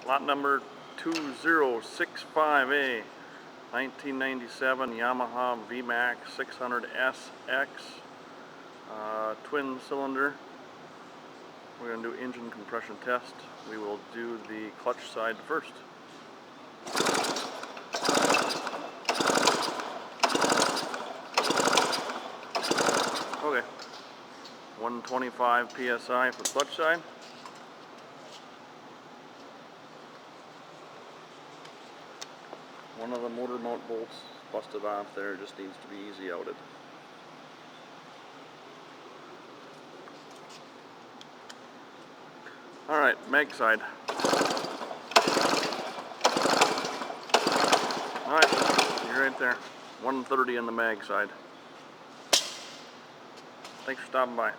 Lot number 2065A, 1997 Yamaha Vmax 600SX, twin cylinder. We're going to do engine compression test. We will do the clutch side first. Okay, 125 PSI for clutch side. One of the motor mount bolts busted off there, just needs to be easy outed. Alright, mag side. Alright, you're right there. 130 on the mag side. Thanks for stopping by.